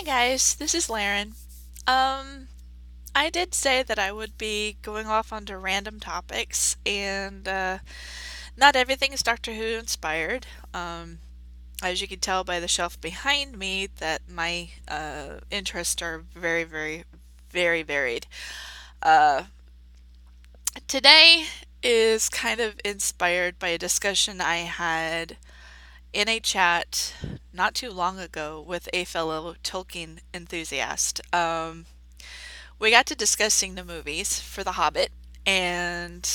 Hi guys, this is Laren. Um, I did say that I would be going off onto random topics, and not everything is Doctor Who inspired. As you can tell by the shelf behind me, that my interests are very, very, very varied. Uh, Today is kind of inspired by a discussion I had in a chat not too long ago with a fellow Tolkien enthusiast. We got to discussing the movies for The Hobbit and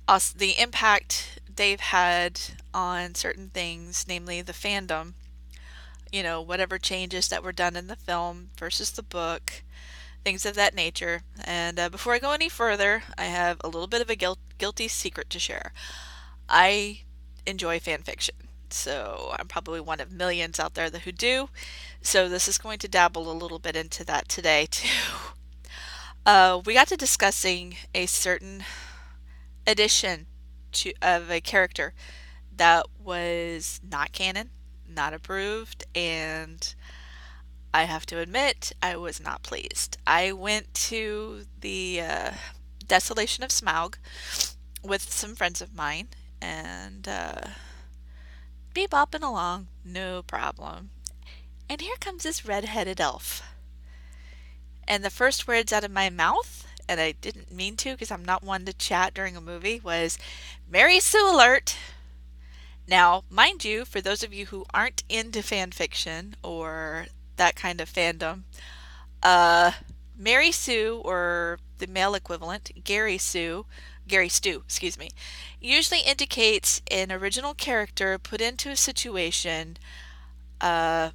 us the impact they've had on certain things, namely the fandom, whatever changes that were done in the film versus the book, things of that nature. And before I go any further, I have a little bit of a guilty secret to share. I enjoy fan fiction. So I'm probably one of millions out there who do. So this is going to dabble a little bit into that today too. We got to discussing a certain edition of a character that was not canon, not approved, and I have to admit, I was not pleased. I went to the Desolation of Smaug with some friends of mine and be bopping along, no problem. And here comes this red-headed elf. And the first words out of my mouth, and I didn't mean to because I'm not one to chat during a movie, was Mary Sue alert. Now, mind you, for those of you who aren't into fan fiction or that kind of fandom, uh, Mary Sue, or the male equivalent, Gary Stu, excuse me, usually indicates an original character put into a situation, uh,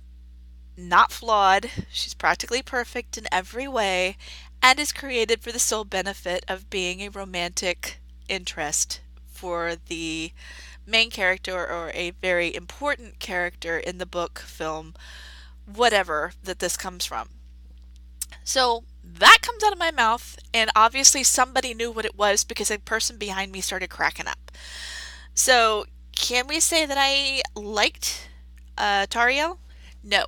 not flawed, she's practically perfect in every way, and is created for the sole benefit of being a romantic interest for the main character or a very important character in the book, film, whatever that this comes from. So that comes out of my mouth, and obviously somebody knew what it was because a person behind me started cracking up. So, can we say that I liked Tauriel? No.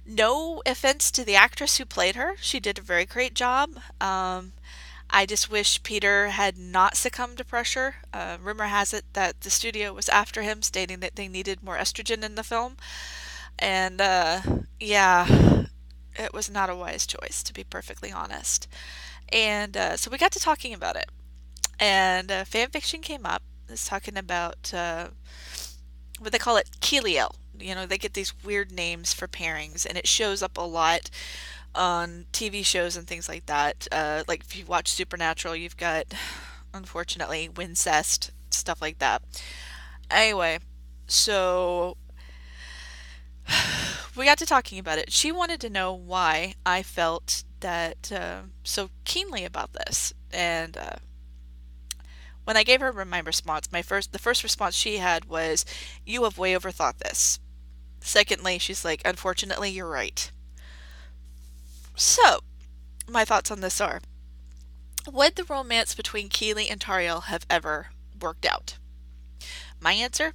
No offense to the actress who played her. She did a very great job. I just wish Peter had not succumbed to pressure. Rumor has it that the studio was after him, stating that they needed more estrogen in the film. And yeah, it was not a wise choice, to be perfectly honest. And so we got to talking about it. And fan fiction came up. It's talking about what they call it, Kiliel. They get these weird names for pairings, and it shows up a lot on TV shows and things like that. Like if you watch Supernatural, you've got, unfortunately, Wincest, stuff like that. Anyway, so we got to talking about it. She wanted to know why I felt that so keenly about this, and when I gave her my response, the first response she had was, "You have way overthought this." Secondly, she's like, "Unfortunately, you're right." So, my thoughts on this are: would the romance between Kili and Tauriel have ever worked out? My answer: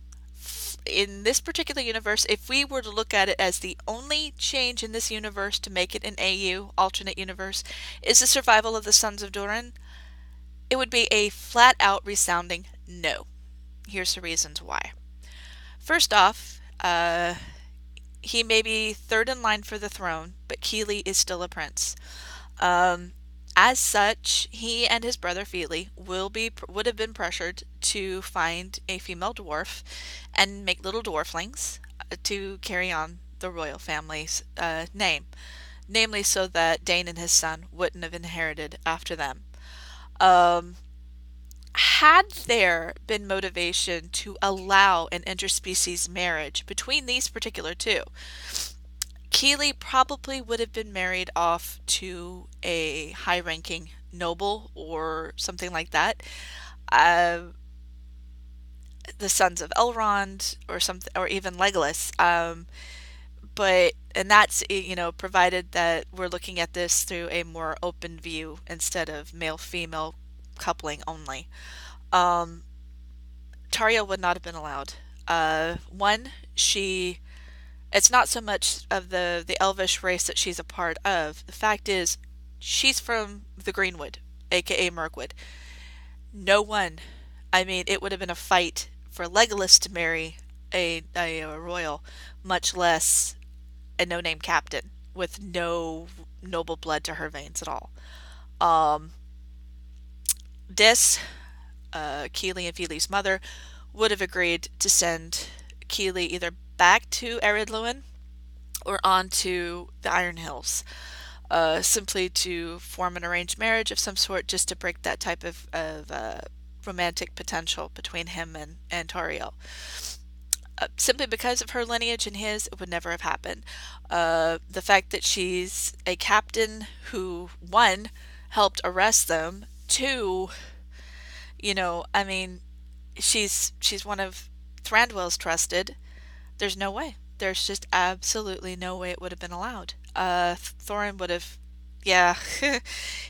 in this particular universe, if we were to look at it as the only change in this universe to make it an AU, alternate universe, is the survival of the Sons of Durin, it would be a flat out resounding no. Here's the reasons why. First off, he may be third in line for the throne, but Kili is still a prince. Um, as such, he and his brother Fili would have been pressured to find a female dwarf and make little dwarflings to carry on the royal family's name, namely so that Dane and his son wouldn't have inherited after them. Um, had there been motivation to allow an interspecies marriage between these particular two, Keeley probably would have been married off to a high ranking noble or something like that. Uh, the sons of Elrond or something, or even Legolas. And that's, provided that we're looking at this through a more open view instead of male female coupling only. Um, Taria would not have been allowed. One, she It's not so much of the elvish race that she's a part of. The fact is, she's from the Greenwood, aka Mirkwood. No one, I mean, it would have been a fight for Legolas to marry a royal, much less a no-name captain with no noble blood to her veins at all. Um, Dis, Kili and Fili's mother, would have agreed to send Kili either back to Ered Luin or on to the Iron Hills, simply to form an arranged marriage of some sort, just to break that type of romantic potential between him and Tauriel. Simply because of her lineage and his, it would never have happened. The fact that she's a captain who, one, helped arrest them, two, I mean, she's one of Thranduil's trusted. There's no way. There's just absolutely no way it would have been allowed. Thorin would have, yeah,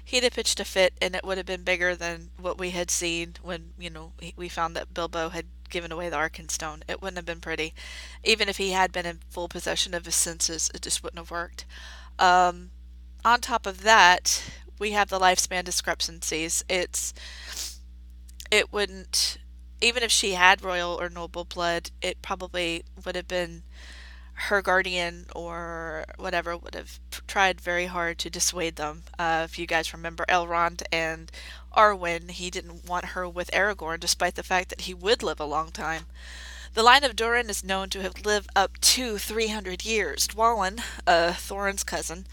he'd have pitched a fit, and it would have been bigger than what we had seen when, we found that Bilbo had given away the Arkenstone. It wouldn't have been pretty. Even if he had been in full possession of his senses, it just wouldn't have worked. Um, on top of that, we have the lifespan discrepancies. It wouldn't, even if she had royal or noble blood, it probably would have been her guardian or whatever would have tried very hard to dissuade them. If you guys remember Elrond and Arwen, he didn't want her with Aragorn despite the fact that he would live a long time. The line of Durin is known to have lived up to 300 years. Dwalin, Thorin's cousin,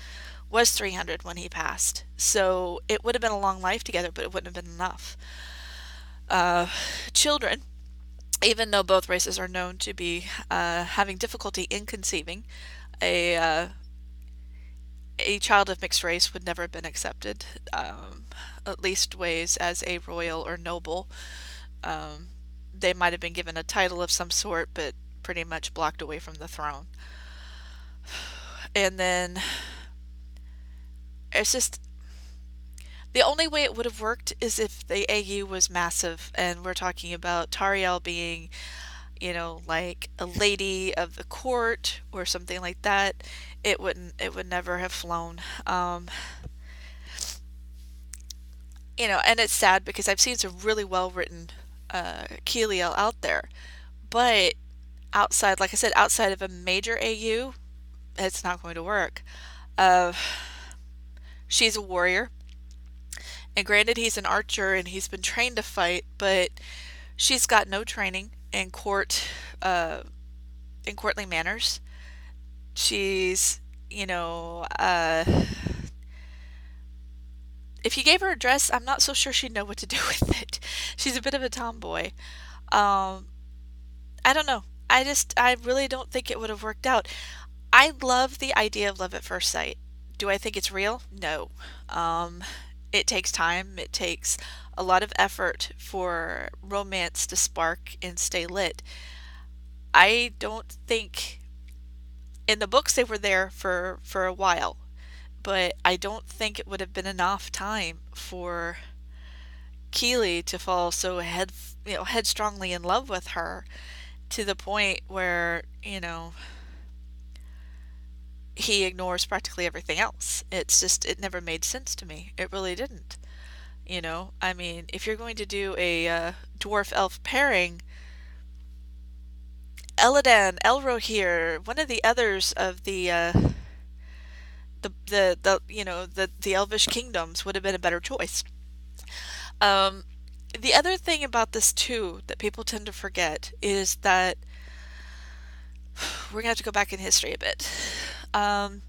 was 300 when he passed. So it would have been a long life together, but it wouldn't have been enough. Children, even though both races are known to be having difficulty in conceiving, a a child of mixed race would never have been accepted, at least ways as a royal or noble. Um, they might have been given a title of some sort, but pretty much blocked away from the throne. And then it's just the only way it would have worked is if the AU was massive, and we're talking about Tauriel being, like a lady of the court or something like that. It would never have flown. And it's sad because I've seen some really well written Kiliel out there, but outside, like I said, outside of a major AU, it's not going to work. Uh, she's a warrior, and granted, he's an archer and he's been trained to fight, but she's got no training in uh, in courtly manners. She's, if you gave her a dress, I'm not so sure she'd know what to do with it. She's a bit of a tomboy. Um, I don't know. I really don't think it would have worked out. I love the idea of love at first sight. Do I think it's real? No. Um, it takes time. It takes a lot of effort for romance to spark and stay lit. I don't think in the books they were there for a while, but I don't think it would have been enough time for Keeley to fall so headstrongly in love with her to the point where, he ignores practically everything else. It's just, it never made sense to me. It really didn't. I mean, if you're going to do a dwarf elf pairing, Eladan, Elrohir, one of the others of the elvish kingdoms would have been a better choice. Um, the other thing about this too that people tend to forget is that we're gonna have to go back in history a bit. Um,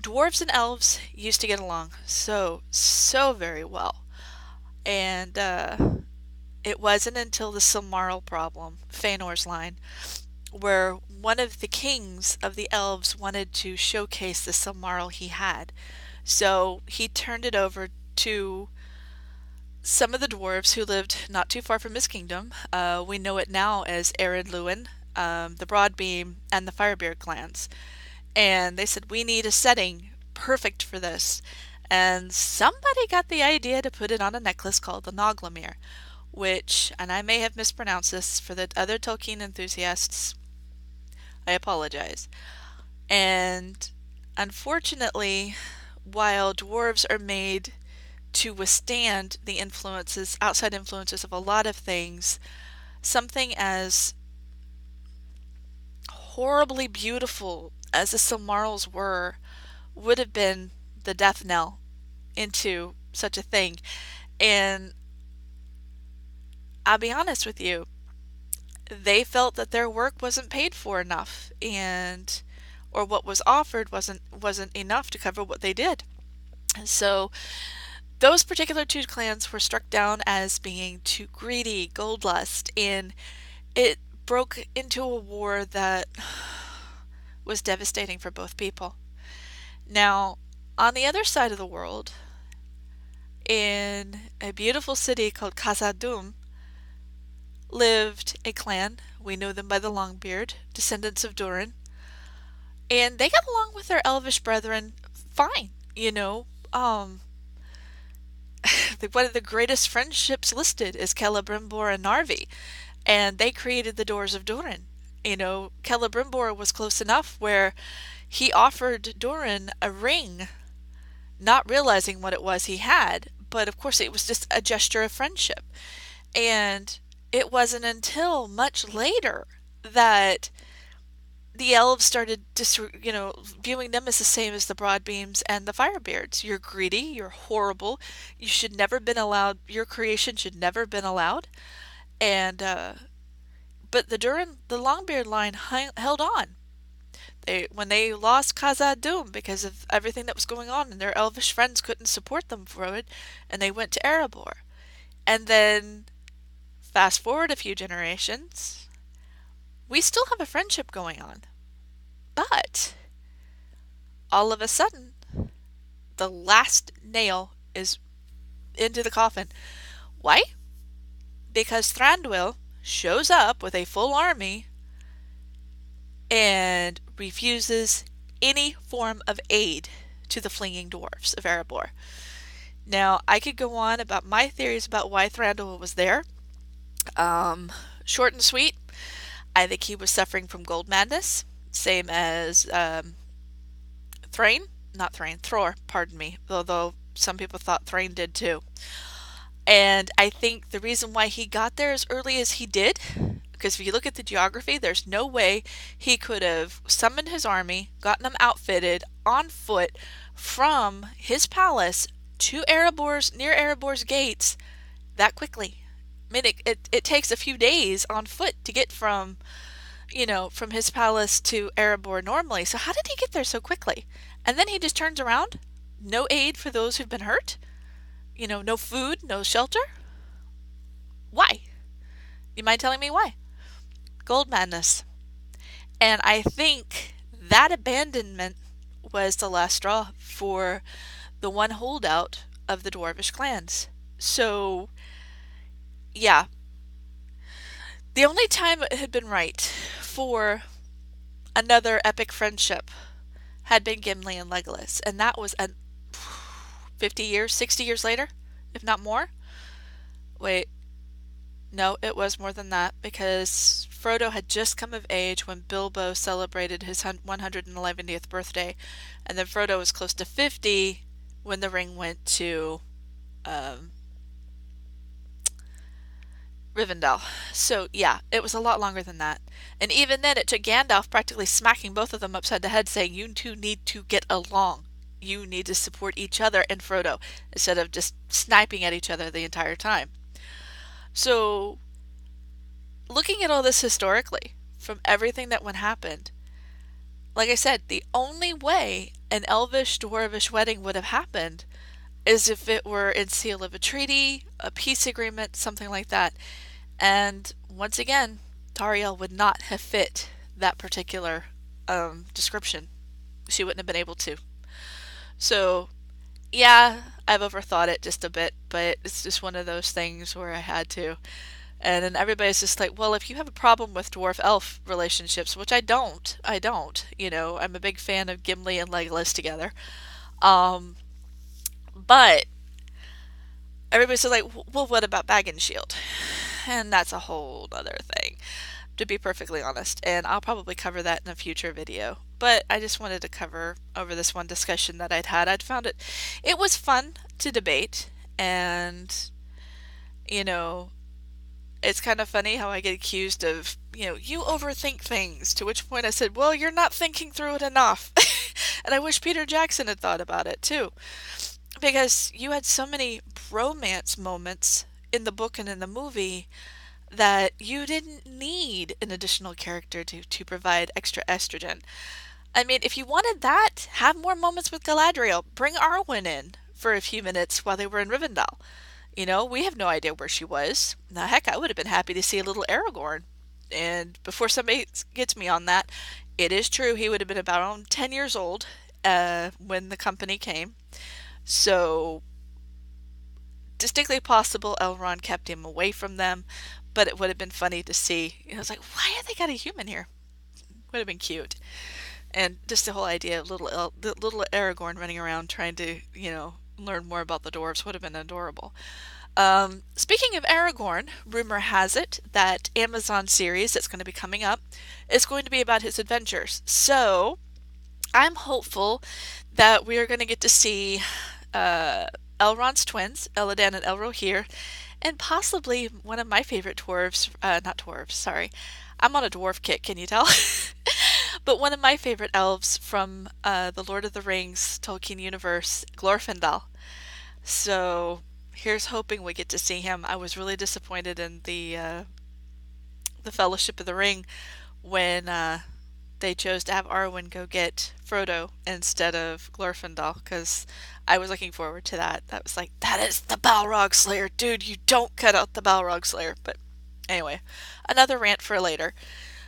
Dwarves and elves used to get along so very well, and it wasn't until the Silmaril problem, Feanor's line, where one of the kings of the elves wanted to showcase the Silmaril he had. So he turned it over to some of the dwarves who lived not too far from his kingdom. We know it now as Ered Luin, the Broadbeam, and the Firebeard clans. And they said, we need a setting perfect for this. And somebody got the idea to put it on a necklace called the Noglamir, which, and I may have mispronounced this for the other Tolkien enthusiasts, I apologize. And unfortunately, while dwarves are made to withstand the influences, outside influences of a lot of things, something as horribly beautiful as the Silmarils were would have been the death knell into such a thing. And I'll be honest with you, they felt that their work wasn't paid for enough, and or what was offered wasn't enough to cover what they did. So those particular two clans were struck down as being too greedy, gold lust, and it broke into a war that was devastating for both people. Now, on the other side of the world, in a beautiful city called Khazad-dûm, lived a clan. We know them by the Longbeard, descendants of Durin, and they got along with their elvish brethren fine. One of the greatest friendships listed is Celebrimbor and Narvi, and they created the Doors of Durin. Celebrimbor was close enough where he offered Durin a ring, not realizing what it was he had, but of course it was just a gesture of friendship. And it wasn't until much later that the elves started viewing them as the same as the Broadbeams and the Firebeards. You're greedy, you're horrible, you should never been allowed, your creation should never been allowed. And but the Longbeard line held on. When they lost Khazad-dûm because of everything that was going on, and their elvish friends couldn't support them for it, and they went to Erebor. And then fast forward a few generations, we still have a friendship going on. But all of a sudden, the last nail is into the coffin. Why? Because Thranduil shows up with a full army and refuses any form of aid to the fleeing dwarves of Erebor. Now, I could go on about my theories about why Thranduil was there. Short and sweet, I think he was suffering from gold madness, same as Thror, pardon me, although some people thought Thrain did too. And I think the reason why he got there as early as he did, because if you look at the geography, there's no way he could have summoned his army, gotten them outfitted on foot from his palace to near Erebor's gates that quickly. I mean, it takes a few days on foot to get from his palace to Erebor normally. So how did he get there so quickly? And then he just turns around? No aid for those who've been hurt? No food, no shelter? Why? You mind telling me why? Gold madness. And I think that abandonment was the last straw for the one holdout of the dwarvish clans. So, yeah. The only time it had been right for another epic friendship had been Gimli and Legolas, and that was 50 years, 60 years later, if not more. Wait, no, it was more than that, because Frodo had just come of age when Bilbo celebrated his 111th birthday, and then Frodo was close to 50 when the ring went to Rivendell. So, yeah, it was a lot longer than that. And even then, it took Gandalf practically smacking both of them upside the head, saying, you two need to get along. You need to support each other and Frodo, instead of just sniping at each other the entire time. So, looking at all this historically, from everything that happened, like I said, the only way an elvish-dwarvish wedding would have happened is if it were in seal of a treaty, a peace agreement, something like that. And once again, Tauriel would not have fit that particular description. She wouldn't have been able to. So, yeah, I've overthought it just a bit, but it's just one of those things where I had to. And then everybody's just like, well, if you have a problem with dwarf-elf relationships, which I don't. I'm a big fan of Gimli and Legolas together. But everybody's like, well, what about Bag and Shield? And that's a whole other thing. to be perfectly honest, and I'll probably cover that in a future video. But I just wanted to cover over this one discussion that I'd had. I'd found it was fun to debate, and you know, it's kind of funny how I get accused of, you overthink things, to which point I said, well, you're not thinking through it enough. And I wish Peter Jackson had thought about it too, because you had so many bromance moments in the book and in the movie that you didn't need an additional character to provide extra estrogen. I mean, if you wanted that, have more moments with Galadriel. Bring Arwen in for a few minutes while they were in Rivendell. We have no idea where she was. Now, heck, I would have been happy to see a little Aragorn. And before somebody gets me on that, it is true he would have been about 10 years old when the company came. So, distinctly possible Elrond kept him away from them, but it would have been funny to see. I was like, why have they got a human here? Would have been cute. And just the whole idea of little Aragorn running around trying to, learn more about the dwarves would have been adorable. Speaking of Aragorn, rumor has it that Amazon series that's going to be coming up is going to be about his adventures. So I'm hopeful that we are going to get to see Elrond's twins, Elladan and Elrohir, and possibly one of my favorite dwarves, not dwarves, sorry. I'm on a dwarf kick, can you tell? But one of my favorite elves from the Lord of the Rings Tolkien universe, Glorfindel. So here's hoping we get to see him. I was really disappointed in the Fellowship of the Ring when they chose to have Arwen go get Frodo instead of Glorfindel, because I was looking forward to that. That was like, that is the Balrog Slayer. Dude, you don't cut out the Balrog Slayer. But anyway, another rant for later.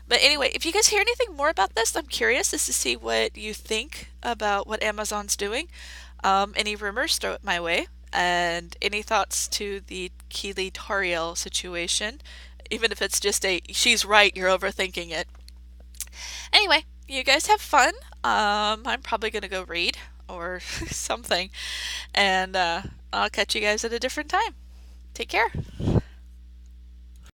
But anyway, if you guys hear anything more about this, I'm curious as to see what you think about what Amazon's doing. Any rumors, throw it my way. And any thoughts to the Kili Tauriel situation, even if it's just she's right, you're overthinking it. Anyway, you guys have fun. I'm probably going to go read or something. And I'll catch you guys at a different time. Take care.